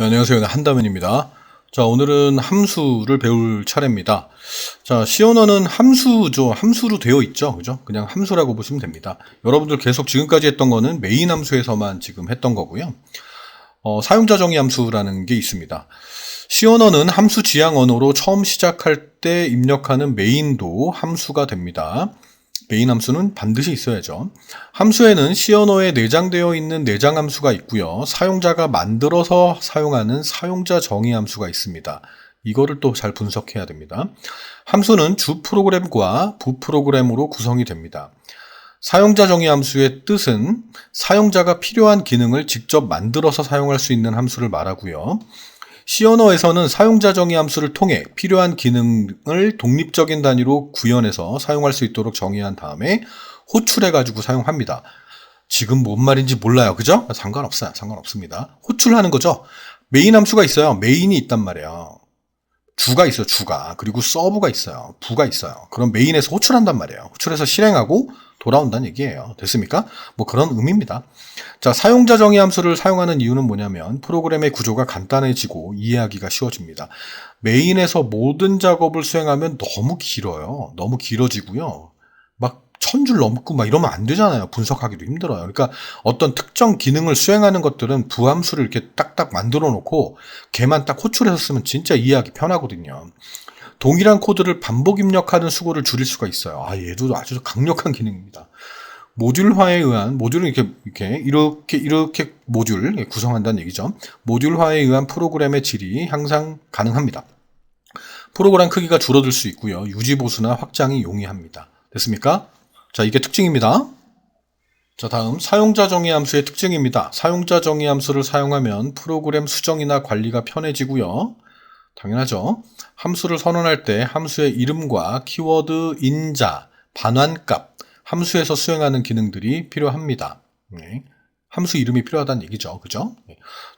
네, 안녕하세요. 한다면입니다. 자, 오늘은 함수를 배울 차례입니다. 자, C 언어는 함수죠. 함수로 되어 있죠. 그죠? 그냥 함수라고 보시면 됩니다. 여러분들 계속 지금까지 했던 거는 메인 함수에서만 지금 했던 거고요. 사용자 정의 함수라는 게 있습니다. C 언어는 함수 지향 언어로 처음 시작할 때 입력하는 메인도 함수가 됩니다. 메인 함수는 반드시 있어야죠. 함수에는 C 언어에 내장되어 있는 내장 함수가 있고요. 사용자가 만들어서 사용하는 사용자 정의 함수가 있습니다. 이거를 또 잘 분석해야 됩니다. 함수는 주 프로그램과 부 프로그램으로 구성이 됩니다. 사용자 정의 함수의 뜻은 사용자가 필요한 기능을 직접 만들어서 사용할 수 있는 함수를 말하고요. C 언어에서는 사용자 정의 함수를 통해 필요한 기능을 독립적인 단위로 구현해서 사용할 수 있도록 정의한 다음에 호출해가지고 사용합니다. 지금 뭔 말인지 몰라요. 그죠? 상관없어요. 상관없습니다. 호출하는 거죠. 메인 함수가 있어요. 메인이 있단 말이에요. 주가 있어요. 주가. 그리고 서브가 있어요. 부가 있어요. 그럼 메인에서 호출한단 말이에요. 호출해서 실행하고 돌아온다는 얘기예요. 됐습니까? 뭐 그런 의미입니다. 자, 사용자 정의 함수를 사용하는 이유는 뭐냐면 프로그램의 구조가 간단해지고 이해하기가 쉬워집니다. 메인에서 모든 작업을 수행하면 너무 길어요. 너무 길어지고요. 막 1000줄 넘고 막 이러면 안 되잖아요. 분석하기도 힘들어요. 그러니까 어떤 특정 기능을 수행하는 것들은 부함수를 이렇게 딱딱 만들어 놓고 걔만 딱 호출해서 쓰면 진짜 이해하기 편하거든요. 동일한 코드를 반복 입력하는 수고를 줄일 수가 있어요. 얘도 아주 강력한 기능입니다. 모듈화에 의한, 모듈을 이렇게 모듈 구성한다는 얘기죠. 모듈화에 의한 프로그램의 질이 향상 가능합니다. 프로그램 크기가 줄어들 수 있고요. 유지보수나 확장이 용이합니다. 됐습니까? 자, 이게 특징입니다. 자, 다음 사용자 정의 함수의 특징입니다. 사용자 정의 함수를 사용하면 프로그램 수정이나 관리가 편해지고요. 당연하죠. 함수를 선언할 때 함수의 이름과 키워드, 인자, 반환값, 함수에서 수행하는 기능들이 필요합니다. 함수 이름이 필요하다는 얘기죠. 그죠?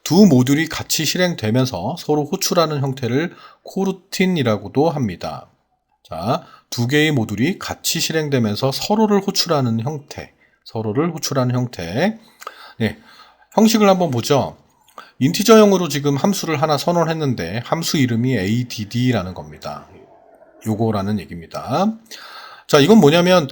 두 모듈이 같이 실행되면서 서로 호출하는 형태를 코루틴이라고도 합니다. 자, 두 개의 모듈이 같이 실행되면서 서로를 호출하는 형태. 네, 형식을 한번 보죠. 인티저형으로 지금 함수를 하나 선언했는데 함수 이름이 add라는 겁니다. 요거라는 얘기입니다. 자, 이건 뭐냐면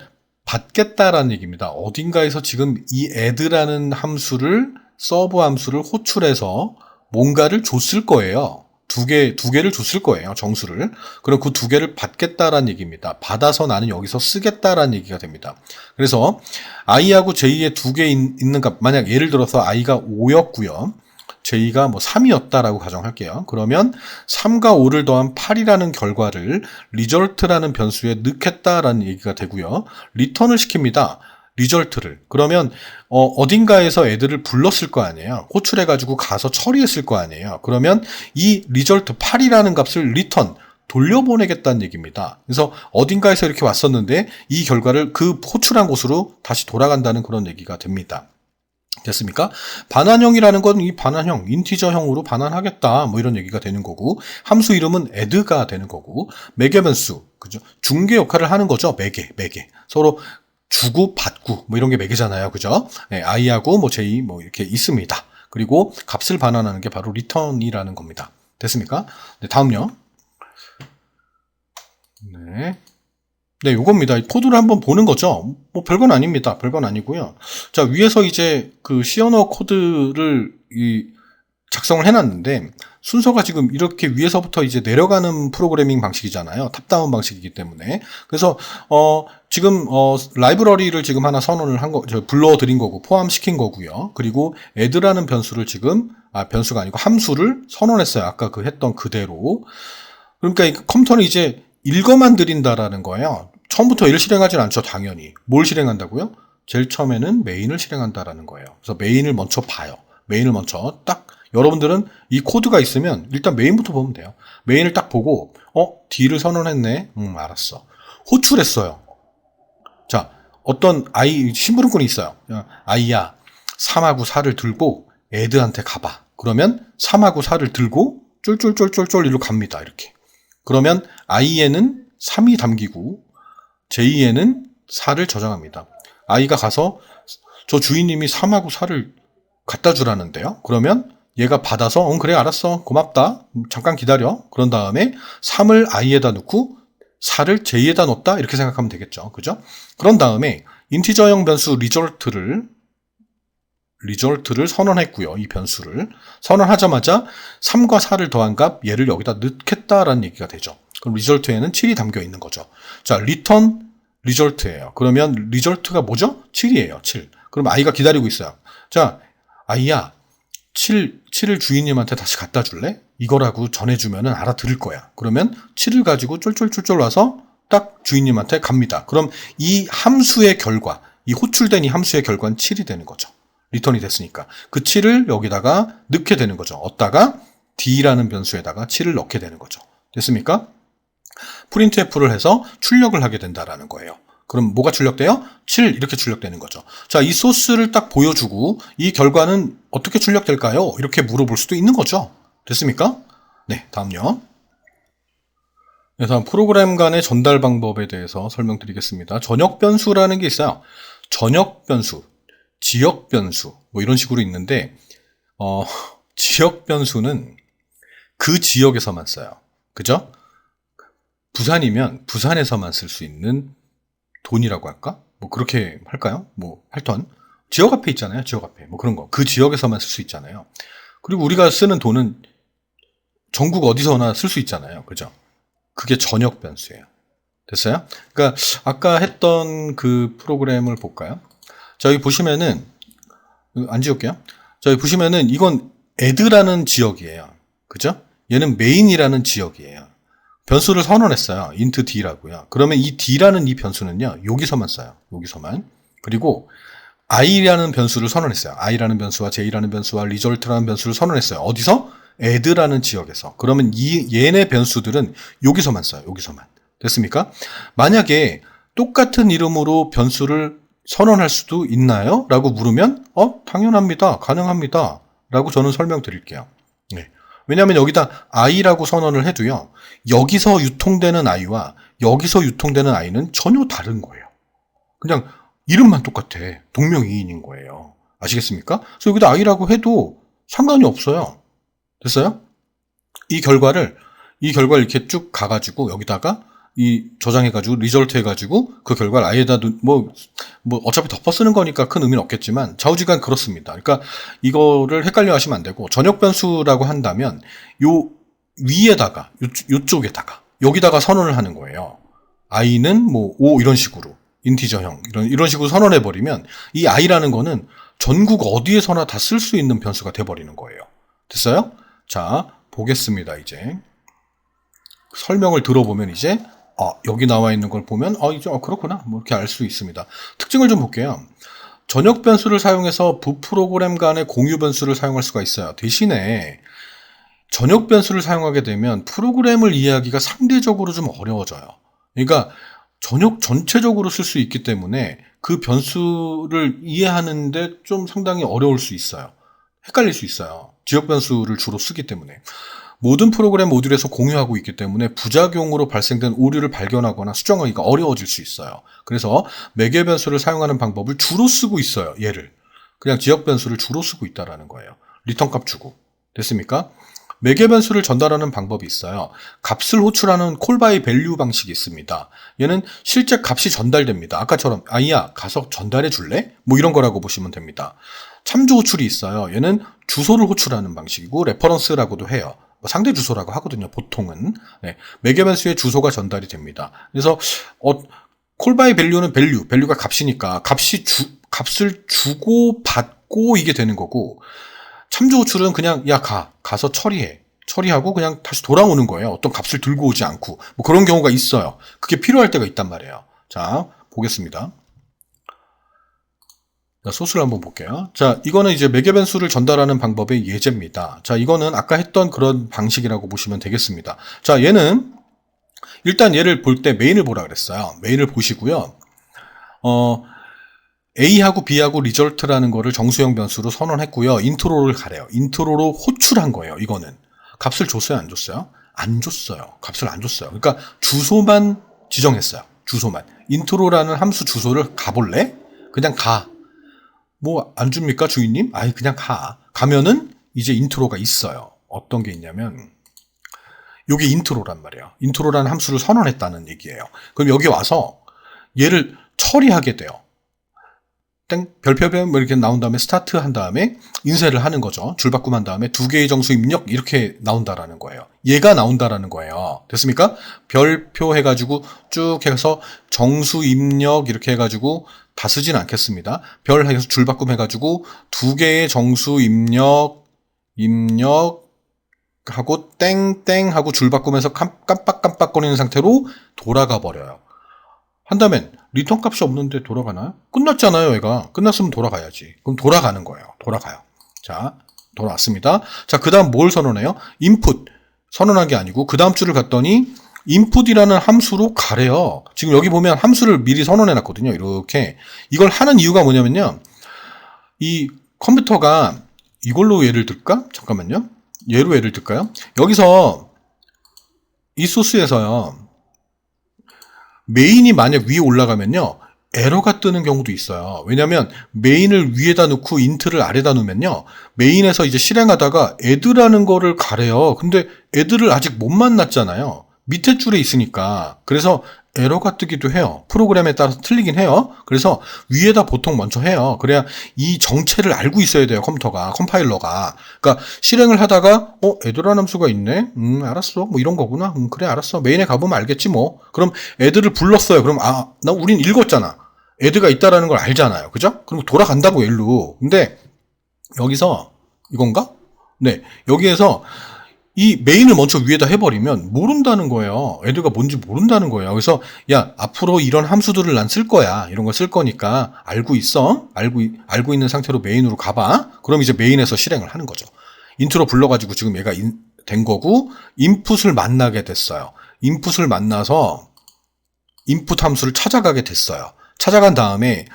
받겠다라는 얘기입니다. 어딘가에서 지금 이 add라는 함수를 서브 함수를 호출해서 뭔가를 줬을 거예요. 두 개를 줬을 거예요. 정수를. 그럼 그 두 개를 받겠다라는 얘기입니다. 받아서 나는 여기서 쓰겠다라는 얘기가 됩니다. 그래서 i하고 j의 두 개 있는 값, 만약 예를 들어서 i가 5였고요. j가 뭐 3이었다라고 가정할게요. 그러면 3과 5를 더한 8이라는 결과를 result라는 변수에 넣겠다라는 얘기가 되고요. return을 시킵니다. result를. 그러면 어딘가에서 애들을 불렀을 거 아니에요. 호출해가지고 가서 처리했을 거 아니에요. 그러면 이 result 8이라는 값을 return 돌려보내겠다는 얘기입니다. 그래서 어딘가에서 이렇게 왔었는데 이 결과를 그 호출한 곳으로 다시 돌아간다는 그런 얘기가 됩니다. 됐습니까? 반환형이라는 건 이 반환형, 인티저형으로 반환하겠다, 뭐 이런 얘기가 되는 거고, 함수 이름은 add가 되는 거고, 매개변수, 그죠? 중개 역할을 하는 거죠. 매개. 서로 주고 받고, 뭐 이런 게 매개잖아요. 그죠? 네, i하고 뭐 j 뭐 이렇게 있습니다. 그리고 값을 반환하는 게 바로 return이라는 겁니다. 됐습니까? 네, 다음요. 네, 요겁니다. 이 코드를 한번 보는 거죠. 뭐 별건 아닙니다. 별건 아니고요. 자, 위에서 이제 그 C 언어 코드를 작성을 해놨는데 순서가 지금 이렇게 위에서부터 이제 내려가는 프로그래밍 방식이잖아요. 탑다운 방식이기 때문에. 그래서 지금 라이브러리를 지금 하나 선언을 한 거, 불러드린 거고 포함시킨 거고요. 그리고 add라는 변수를 지금 변수가 아니고 함수를 선언했어요. 아까 그 했던 그대로. 그러니까 이 컴퓨터는 이제 읽어만 드린다라는 거예요. 처음부터 얘를 실행하진 않죠, 당연히. 뭘 실행한다고요? 제일 처음에는 메인을 실행한다라는 거예요. 그래서 메인을 먼저 봐요. 메인을 먼저 딱, 여러분들은 이 코드가 있으면 일단 메인부터 보면 돼요. 메인을 딱 보고, D를 선언했네? 알았어. 호출했어요. 자, 어떤 심부름꾼이 있어요. i야, 3하고 4를 들고 add한테 가봐. 그러면 3하고 4를 들고 쫄쫄쫄쫄쫄 일로 갑니다. 이렇게. 그러면 i에는 3이 담기고 j에는 4를 저장합니다. i가 가서 저 주인님이 3하고 4를 갖다 주라는데요. 그러면 얘가 받아서 그래 알았어 고맙다 잠깐 기다려 그런 다음에 3을 i에다 넣고 4를 j에다 넣었다 이렇게 생각하면 되겠죠. 그죠? 그런 다음에 인티저형 변수 리졸트를 선언했고요. 이 변수를 선언하자마자 3과 4를 더한 값 얘를 여기다 넣겠다라는 얘기가 되죠. 그럼 리졸트에는 7이 담겨 있는 거죠. 자, 리턴 리졸트예요. 그러면 리졸트가 뭐죠? 7이에요. 7. 그럼 i가 기다리고 있어요. 자, i야 7을 주인님한테 다시 갖다 줄래? 이거라고 전해주면은 알아들을 거야. 그러면 7을 가지고 쫄쫄쫄쫄 와서 딱 주인님한테 갑니다. 그럼 이 함수의 결과, 이 호출된 이 함수의 결과는 7이 되는 거죠. 리턴이 됐으니까. 그 7을 여기다가 넣게 되는 거죠. 얻다가 d라는 변수에다가 7을 넣게 되는 거죠. 됐습니까? printf를 해서 출력을 하게 된다라는 거예요. 그럼 뭐가 출력돼요? 7 이렇게 출력되는 거죠. 자, 이 소스를 딱 보여주고 이 결과는 어떻게 출력될까요? 이렇게 물어볼 수도 있는 거죠. 됐습니까? 네, 다음요. 네, 다음 프로그램 간의 전달 방법에 대해서 설명드리겠습니다. 전역 변수라는 게 있어요. 전역 변수, 지역 변수 뭐 이런 식으로 있는데 지역 변수는 그 지역에서만 써요. 그죠? 부산이면 부산에서만 쓸 수 있는 돈이라고 할까? 뭐 그렇게 할까요? 뭐 하여튼 지역 앞에 있잖아요. 지역 앞에 뭐 그런 거. 그 지역에서만 쓸 수 있잖아요. 그리고 우리가 쓰는 돈은 전국 어디서나 쓸 수 있잖아요. 그죠? 그게 전역 변수예요. 됐어요? 그러니까 아까 했던 그 프로그램을 볼까요? 자, 여기 보시면은 안 지울게요. 자, 여기 보시면은 이건 add라는 지역이에요. 그죠? 얘는 main이라는 지역이에요. 변수를 선언했어요. int d라고요. 그러면 이 d라는 이 변수는요. 여기서만 써요. 여기서만. 그리고 i라는 변수를 선언했어요. i라는 변수와 j라는 변수와 result라는 변수를 선언했어요. 어디서? add라는 지역에서. 그러면 얘네 변수들은 여기서만 써요. 여기서만. 됐습니까? 만약에 똑같은 이름으로 변수를 선언할 수도 있나요? 라고 물으면 당연합니다. 가능합니다. 라고 저는 설명드릴게요. 네. 왜냐하면 여기다 i라고 선언을 해도요. 여기서 유통되는 i와 여기서 유통되는 i는 전혀 다른 거예요. 그냥 이름만 똑같아. 동명이인인 거예요. 아시겠습니까? 그래서 여기다 i라고 해도 상관이 없어요. 됐어요? 이 결과를 이렇게 쭉 가가지고 여기다가 이 저장해가지고 리졸트 해가지고 그 결과를 i에다 뭐 어차피 덮어 쓰는 거니까 큰 의미는 없겠지만 좌우지간 그렇습니다. 그러니까 이거를 헷갈려 하시면 안 되고 전역 변수라고 한다면 요 위에다가 요쪽에다가 여기다가 선언을 하는 거예요. i는 뭐 5 이런 식으로 인티저형 이런 식으로 선언해 버리면 이 i라는 거는 전국 어디에서나 다 쓸 수 있는 변수가 돼 버리는 거예요. 됐어요? 자, 보겠습니다. 이제 설명을 들어보면 이제 여기 나와 있는 걸 보면 이제 그렇구나 뭐 이렇게 알 수 있습니다. 특징을 좀 볼게요. 전역 변수를 사용해서 부 프로그램 간의 공유 변수를 사용할 수가 있어요. 대신에 전역 변수를 사용하게 되면 프로그램을 이해하기가 상대적으로 좀 어려워져요. 그러니까 전체적으로 쓸 수 있기 때문에 그 변수를 이해하는데 좀 상당히 어려울 수 있어요. 헷갈릴 수 있어요. 지역 변수를 주로 쓰기 때문에. 모든 프로그램 모듈에서 공유하고 있기 때문에 부작용으로 발생된 오류를 발견하거나 수정하기가 어려워질 수 있어요. 그래서 매개 변수를 사용하는 방법을 주로 쓰고 있어요. 얘를. 그냥 지역 변수를 주로 쓰고 있다라는 거예요. 리턴 값 주고. 됐습니까? 매개 변수를 전달하는 방법이 있어요. 값을 호출하는 call by value 방식이 있습니다. 얘는 실제 값이 전달됩니다. 아까처럼 아이야 가서 전달해 줄래? 뭐 이런 거라고 보시면 됩니다. 참조 호출이 있어요. 얘는 주소를 호출하는 방식이고 레퍼런스라고도 해요. 상대 주소라고 하거든요. 보통은. 네. 매개 변수의 주소가 전달이 됩니다. 그래서 call by value는 value가 값이니까 값을 주고 받고 이게 되는 거고 참조 호출은 그냥 가서 처리하고 그냥 다시 돌아오는 거예요. 어떤 값을 들고 오지 않고 뭐 그런 경우가 있어요. 그게 필요할 때가 있단 말이에요. 자, 보겠습니다. 자, 소스를 한번 볼게요. 자, 이거는 이제 매개 변수를 전달하는 방법의 예제입니다. 자, 이거는 아까 했던 그런 방식이라고 보시면 되겠습니다. 자, 얘는 일단 얘를 볼 때 메인을 보라 그랬어요. 메인을 보시고요. A하고 B하고 리졸트라는 거를 정수형 변수로 선언했고요. 인트로를 가래요. 인트로로 호출한 거예요. 이거는. 값을 줬어요? 안 줬어요? 안 줬어요. 값을 안 줬어요. 그러니까 주소만 지정했어요. 주소만. 인트로라는 함수 주소를 가볼래? 그냥 가. 뭐 안 줍니까 주인님? 그냥 가. 가면은 이제 인트로가 있어요. 어떤 게 있냐면 요게 인트로란 말이에요. 인트로라는 함수를 선언했다는 얘기예요. 그럼 여기 와서 얘를 처리하게 돼요. 땡, 별표별 뭐 이렇게 나온 다음에 스타트 한 다음에 인쇄를 하는 거죠. 줄바꿈한 다음에 두 개의 정수 입력 이렇게 나온다라는 거예요. 얘가 나온다라는 거예요. 됐습니까? 별표 해가지고 쭉 해서 정수 입력 이렇게 해가지고 다 쓰진 않겠습니다. 별 해서 줄바꿈 해가지고 두 개의 정수 입력 하고 땡땡 하고 줄바꿈해서 깜빡깜빡거리는 상태로 돌아가 버려요. 한다면 리턴 값이 없는데 돌아가나요? 끝났잖아요, 얘가. 끝났으면 돌아가야지. 그럼 돌아가는 거예요. 돌아가요. 자, 돌아왔습니다. 자, 그 다음 뭘 선언해요? input. 선언한 게 아니고 그 다음 줄을 갔더니 input이라는 함수로 가래요. 지금 여기 보면 함수를 미리 선언해 놨거든요. 이렇게. 이걸 하는 이유가 뭐냐면요. 이 컴퓨터가 이걸로 예를 들까? 잠깐만요. 얘로 예를 들까요? 여기서 이 소스에서요. 메인이 만약 위에 올라가면요. 에러가 뜨는 경우도 있어요. 왜냐면 메인을 위에다 놓고 인트를 아래다 놓으면요. 메인에서 이제 실행하다가 애드라는 거를 가래요. 근데 애드를 아직 못 만났잖아요. 밑에 줄에 있으니까. 그래서 에러가 뜨기도 해요. 프로그램에 따라서 틀리긴 해요. 그래서 위에다 보통 먼저 해요. 그래야 이 정체를 알고 있어야 돼요. 컴퓨터가, 컴파일러가. 그러니까 실행을 하다가 애드라는 함수가 있네. 알았어. 뭐 이런 거구나. 그래 알았어. 메인에 가보면 알겠지 뭐. 그럼 애드를 불렀어요. 그럼 우린 읽었잖아. 애드가 있다라는 걸 알잖아요. 그죠? 그럼 돌아간다고 일로. 근데 여기서 이건가? 네. 여기에서 이 메인을 먼저 위에다 해버리면 모른다는 거예요. 애드가 뭔지 모른다는 거예요. 그래서 야 앞으로 이런 함수들을 난 쓸 거야. 이런 거 쓸 거니까 알고 있어. 알고 있는 상태로 메인으로 가봐. 그럼 이제 메인에서 실행을 하는 거죠. 인트로 불러가지고 지금 얘가 된 거고 인풋을 만나게 됐어요. 인풋을 만나서 인풋 함수를 찾아가게 됐어요. 찾아간 다음에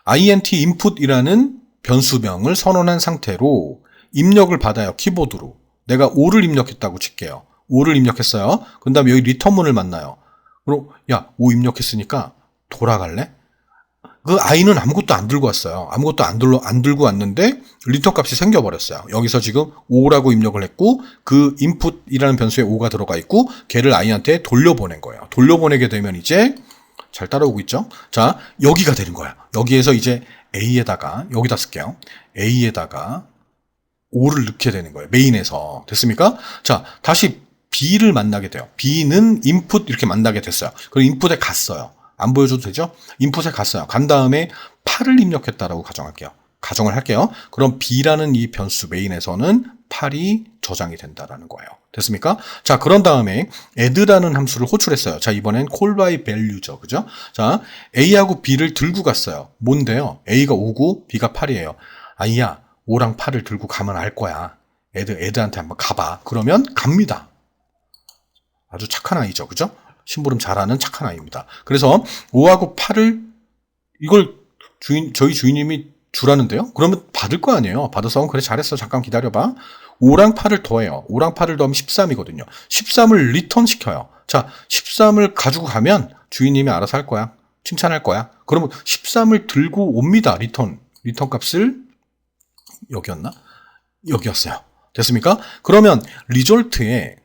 int input이라는 변수명을 선언한 상태로 입력을 받아요. 키보드로. 내가 5를 입력했다고 칠게요. 5를 입력했어요. 그 다음에 여기 리턴문을 만나요. 그럼 야, 5 입력했으니까 돌아갈래? 그 i는 아무것도 안 들고 왔어요. 아무것도 안 들고 왔는데 리턴 값이 생겨버렸어요. 여기서 지금 5라고 입력을 했고 그 input이라는 변수에 5가 들어가 있고 걔를 i한테 돌려보낸 거예요. 돌려보내게 되면 이제 잘 따라오고 있죠? 자, 여기가 되는 거예요. 여기에서 이제 a에다가 여기다 쓸게요. a에다가 5를 넣게 되는 거예요. 메인에서. 됐습니까? 자, 다시 B를 만나게 돼요. B는 input 이렇게 만나게 됐어요. 그리고 input에 갔어요. 안 보여줘도 되죠? input에 갔어요. 간 다음에 8을 입력했다라고 가정할게요. 가정을 할게요. 그럼 B라는 이 변수 메인에서는 8이 저장이 된다라는 거예요. 됐습니까? 자, 그런 다음에 add라는 함수를 호출했어요. 자, 이번엔 call by value죠. 그죠? 자, A하고 B를 들고 갔어요. 뭔데요? A가 5고 B가 8이에요. 아이야, 5랑 8을 들고 가면 알 거야. 애들한테 한번 가봐. 그러면 갑니다. 아주 착한 아이죠. 그죠? 심부름 잘하는 착한 아이입니다. 그래서 5하고 8을 이걸 저희 주인님이 주라는데요? 그러면 받을 거 아니에요. 받아서 그래 잘했어. 잠깐 기다려봐. 5랑 8을 더해요. 5랑 8을 더하면 13이거든요. 13을 리턴 시켜요. 자, 13을 가지고 가면 주인님이 알아서 할 거야. 칭찬할 거야. 그러면 13을 들고 옵니다. 리턴 값을 여기였나? 여기였어요. 됐습니까? 그러면 리졸트에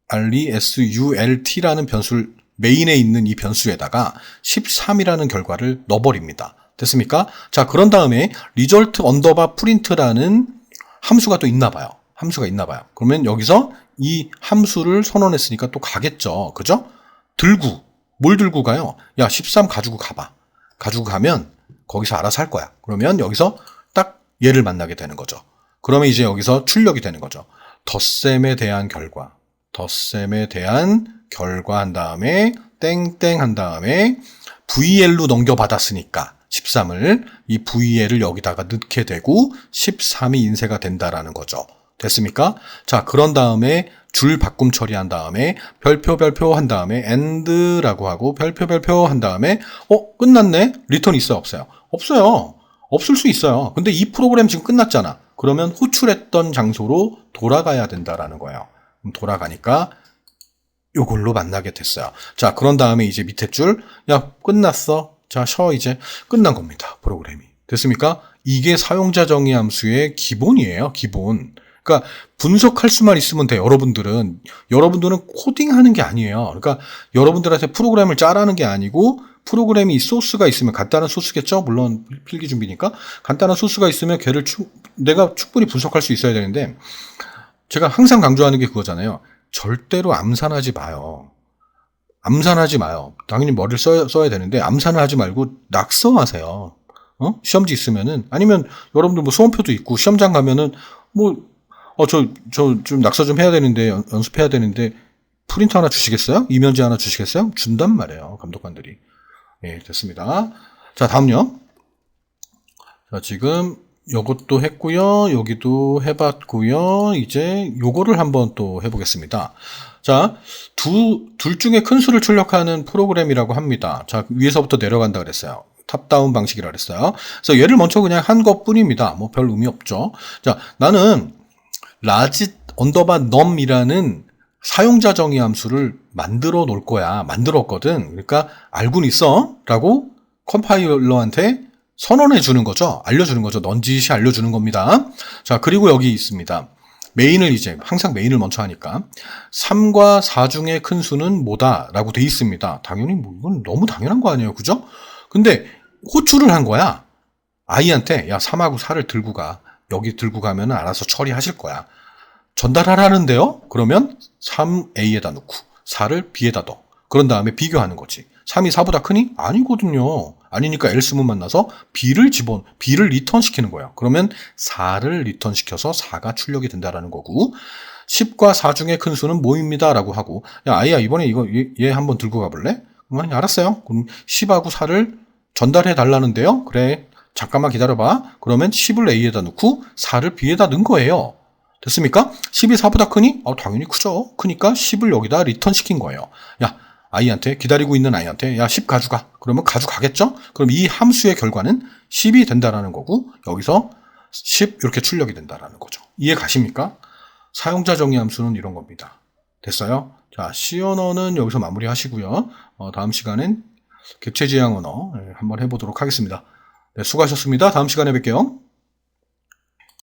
RESULT라는 변수를 메인에 있는 이 변수에다가 13이라는 결과를 넣어버립니다. 됐습니까? 자, 그런 다음에 result underbar print라는 함수가 또 있나 봐요. 그러면 여기서 이 함수를 선언했으니까 또 가겠죠. 그죠? 뭘 들고 가요? 야, 13 가지고 가봐. 가지고 가면 거기서 알아서 할 거야. 그러면 여기서 딱 얘를 만나게 되는 거죠. 그러면 이제 여기서 출력이 되는 거죠. 덧셈에 대한 결과 한 다음에 땡땡 한 다음에 VL로 넘겨받았으니까 13을 이 VL을 여기다가 넣게 되고 13이 인쇄가 된다라는 거죠. 됐습니까? 자, 그런 다음에 줄 바꿈 처리한 다음에 별표 한 다음에 end라고 하고 별표 한 다음에 끝났네? 리턴 있어요? 없어요? 없어요. 없을 수 있어요. 근데 이 프로그램 지금 끝났잖아. 그러면 호출했던 장소로 돌아가야 된다라는 거예요. 돌아가니까 요걸로 만나게 됐어요. 자, 그런 다음에 이제 밑에 줄, 야, 끝났어. 자, 이제 끝난 겁니다. 프로그램이. 됐습니까? 이게 사용자 정의 함수의 기본이에요. 기본. 그러니까 분석할 수만 있으면 돼. 여러분들은 코딩하는 게 아니에요. 그러니까 여러분들한테 프로그램을 짜라는 게 아니고 프로그램이 소스가 있으면 간단한 소스겠죠. 물론 필기 준비니까 간단한 소스가 있으면 걔를 내가 충분히 분석할 수 있어야 되는데 제가 항상 강조하는 게 그거잖아요. 절대로 암산하지 마요. 암산하지 마요. 당연히 머리를 써야 되는데 암산을 하지 말고 낙서하세요. 시험지 있으면은 아니면 여러분들 뭐 수험표도 있고 시험장 가면은 뭐 저 좀 낙서 좀 해야 되는데 연습해야 되는데 프린트 하나 주시겠어요? 이면지 하나 주시겠어요? 준단 말이에요. 감독관들이. 예, 됐습니다. 자, 다음요. 자, 지금 요것도 했고요. 여기도 해봤고요. 이제 요거를 한번 또 해보겠습니다. 자, 둘 중에 큰 수를 출력하는 프로그램이라고 합니다. 자, 위에서부터 내려간다 그랬어요. 탑다운 방식이라 그랬어요. 그래서 얘를 먼저 그냥 한 것뿐입니다. 뭐 별 의미 없죠. 자, 나는 large underbar num이라는 사용자 정의 함수를 만들어 놓을 거야. 만들었거든. 그러니까 알고는 있어. 라고 컴파일러한테 선언해 주는 거죠. 알려주는 거죠. 넌지시 알려주는 겁니다. 자, 그리고 여기 있습니다. 메인을 이제 항상 메인을 먼저 하니까 3과 4 중에 큰 수는 뭐다 라고 돼 있습니다. 당연히 뭐 이건 너무 당연한 거 아니에요. 그죠? 근데 호출을 한 거야. 아이한테 야 3하고 4를 들고 가. 여기 들고 가면 알아서 처리하실 거야. 전달하라는데요. 그러면 3A에다 넣고 4를 B에다 넣어. 그런 다음에 비교하는 거지. 3이 4보다 크니? 아니거든요. 아니니까 else문 만나서 B를 리턴 시키는 거예요. 그러면 4를 리턴 시켜서 4가 출력이 된다라는 거고 10과 4 중에 큰 수는 뭐입니다 라고 하고 야 아이야 이번에 이거 얘 한번 들고 가볼래? 알았어요. 그럼 10하고 4를 전달해 달라는데요. 그래 잠깐만 기다려봐. 그러면 10을 A에다 넣고 4를 B에다 넣은 거예요. 됐습니까? 10이 4보다 크니? 당연히 크죠. 크니까 10을 여기다 리턴 시킨 거예요. 야 아이한테 기다리고 있는 아이한테 야 10 가져가. 그러면 가져가겠죠? 그럼 이 함수의 결과는 10이 된다라는 거고 여기서 10 이렇게 출력이 된다라는 거죠. 이해 가십니까? 사용자 정의 함수는 이런 겁니다. 됐어요? 자, C 언어는 여기서 마무리 하시고요. 다음 시간엔 객체 지향 언어 한번 해보도록 하겠습니다. 네, 수고하셨습니다. 다음 시간에 뵐게요.